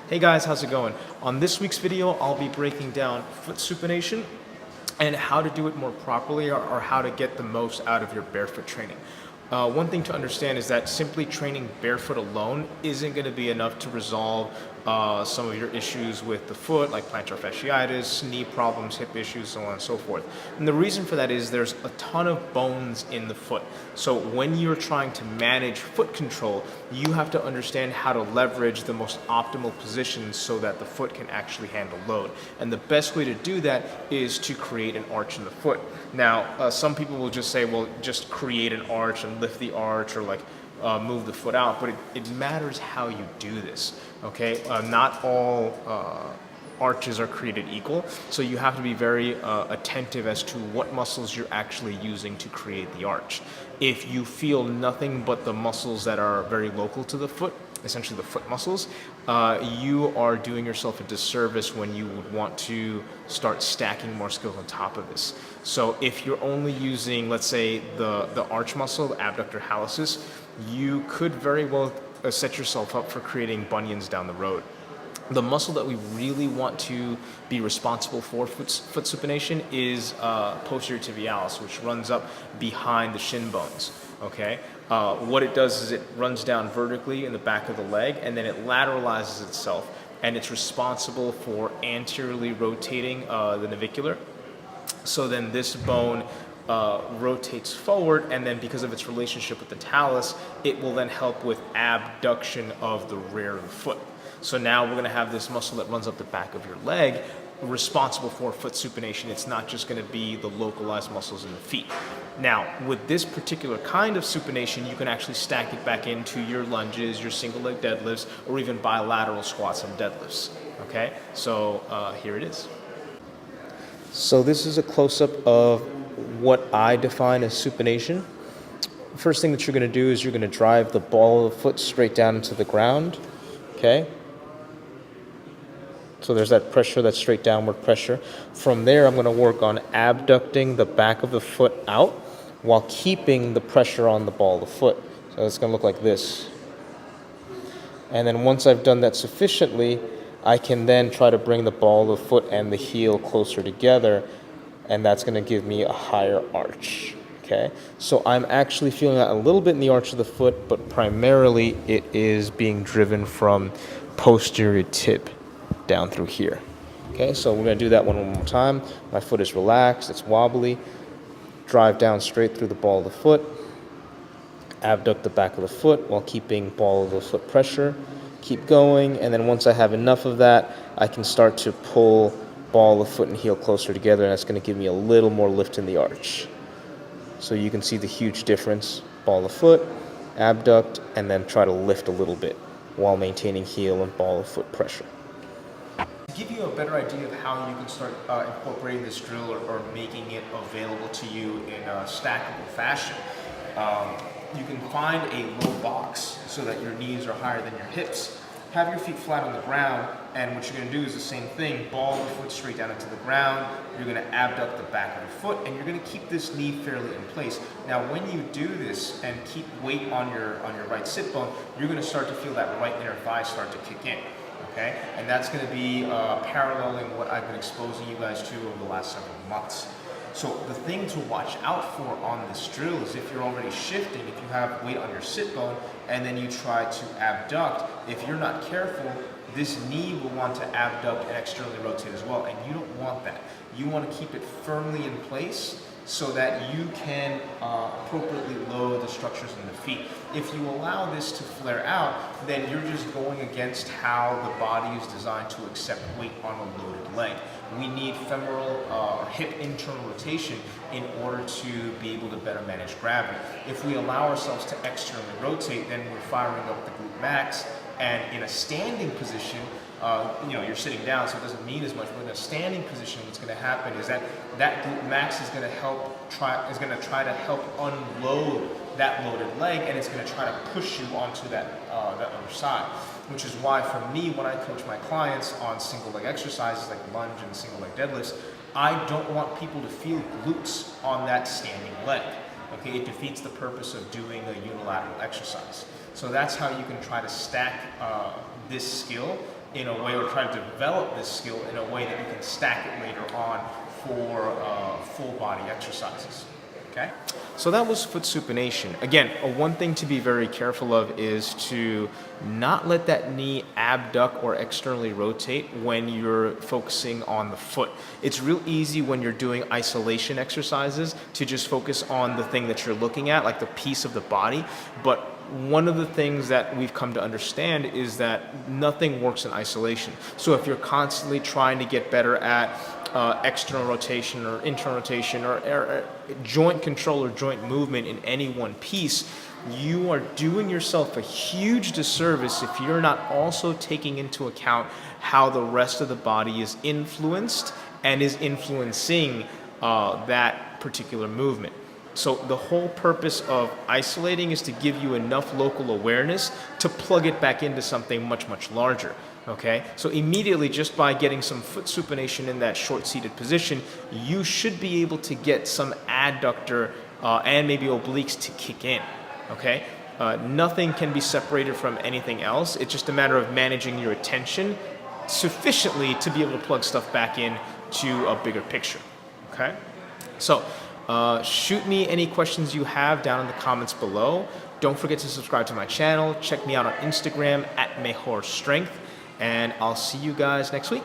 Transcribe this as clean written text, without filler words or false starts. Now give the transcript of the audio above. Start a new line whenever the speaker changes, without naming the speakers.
Hey guys, how's it going? On this week's video, I'll be breaking down foot supination and how to do it more properly or how to get the most out of your barefoot training. One thing to understand is that simply training barefoot alone isn't going to be enough to resolve some of your issues with the foot, like plantar fasciitis, knee problems, hip issues, so on and so forth. And the reason for that is there's a ton of bones in the foot. So when you're trying to manage foot control, you have to understand how to leverage the most optimal positions so that the foot can actually handle load. And the best way to do that is to create an arch in the foot. Now, some people will just say, well, just create an arch and lift the arch or move the foot out, but it matters how you do this, okay? Not all arches are created equal, so you have to be very attentive as to what muscles you're actually using to create the arch. If you feel nothing but the muscles that are very local to the foot, essentially the foot muscles, you are doing yourself a disservice when you would want to start stacking more skills on top of this. So if you're only using, let's say, the arch muscle, the abductor hallucis, you could very well set yourself up for creating bunions down the road. The muscle that we really want to be responsible for foot supination is posterior tibialis, which runs up behind the shin bones, okay? What it does is it runs down vertically in the back of the leg, and then it lateralizes itself, and it's responsible for anteriorly rotating the navicular. So then this bone rotates forward, and then because of its relationship with the talus, it will then help with abduction of the rear of the foot. So now we're going to have this muscle that runs up the back of your leg responsible for foot supination. It's not just going to be the localized muscles in the feet. Now, with this particular kind of supination, you can actually stack it back into your lunges, your single leg deadlifts, or even bilateral squats and deadlifts. Okay, so here it is. So this is a close-up of what I define as supination. First thing that you're going to do is you're going to drive the ball of the foot straight down into the ground. Okay. So there's that pressure, that straight downward pressure. From there, I'm going to work on abducting the back of the foot out while keeping the pressure on the ball of the foot. So it's going to look like this. And then once I've done that sufficiently, I can then try to bring the ball of the foot and the heel closer together, and that's going to give me a higher arch. Okay, so I'm actually feeling that a little bit in the arch of the foot, but primarily it is being driven from posterior tib down through here. Okay, so we're going to do that one more time. My foot is relaxed, it's wobbly. Drive down straight through the ball of the foot. Abduct the back of the foot while keeping ball of the foot pressure. Keep going, and then once I have enough of that, I can start to pull ball of foot and heel closer together, and that's going to give me a little more lift in the arch. So you can see the huge difference. Ball of foot, abduct, and then try to lift a little bit while maintaining heel and ball of foot pressure. To give you a better idea of how you can start incorporating this drill or making it available to you in a stackable fashion, you can find a low box so that your knees are higher than your hips. Have your feet flat on the ground, and what you're going to do is the same thing. Ball the foot straight down into the ground. You're going to abduct the back of your foot, and you're going to keep this knee fairly in place. Now, when you do this and keep weight on your right sit bone, you're going to start to feel that right inner thigh start to kick in. Okay, and that's going to be paralleling what I've been exposing you guys to over the last several months. So the thing to watch out for on this drill is if you're already shifting, if you have weight on your sit bone and then you try to abduct, if you're not careful, this knee will want to abduct and externally rotate as well, and you don't want that. You want to keep it firmly in place so that you can appropriately load the structures in the feet. If you allow this to flare out, then you're just going against how the body is designed to accept weight on a loaded leg. We need femoral or hip internal rotation in order to be able to better manage gravity. If we allow ourselves to externally rotate, then we're firing up the glute max, and in a standing position, you're sitting down, so it doesn't mean as much. But in a standing position, what's going to happen is that glute max is going to try to help unload that loaded leg, and it's going to try to push you onto that other side. Which is why, for me, when I coach my clients on single leg exercises like lunge and single leg deadlifts, I don't want people to feel glutes on that standing leg. Okay, it defeats the purpose of doing a unilateral exercise. So that's how you can try to stack this skill in a way, or try to develop this skill in a way that you can stack it later on for full body exercises. Okay? So that was foot supination. Again, one thing to be very careful of is to not let that knee abduct or externally rotate when you're focusing on the foot. It's real easy when you're doing isolation exercises to just focus on the thing that you're looking at, like the piece of the body. But one of the things that we've come to understand is that nothing works in isolation. So if you're constantly trying to get better at external rotation or internal rotation or joint control or joint movement in any one piece, you are doing yourself a huge disservice if you're not also taking into account how the rest of the body is influenced and is influencing that particular movement. So the whole purpose of isolating is to give you enough local awareness to plug it back into something much, much larger. Okay, so immediately, just by getting some foot supination in that short-seated position, you should be able to get some adductor and maybe obliques to kick in. Okay, nothing can be separated from anything else. It's just a matter of managing your attention sufficiently to be able to plug stuff back in to a bigger picture. Okay, so shoot me any questions you have down in the comments below. Don't forget to subscribe to my channel. Check me out on Instagram at Mejor Strength. And I'll see you guys next week.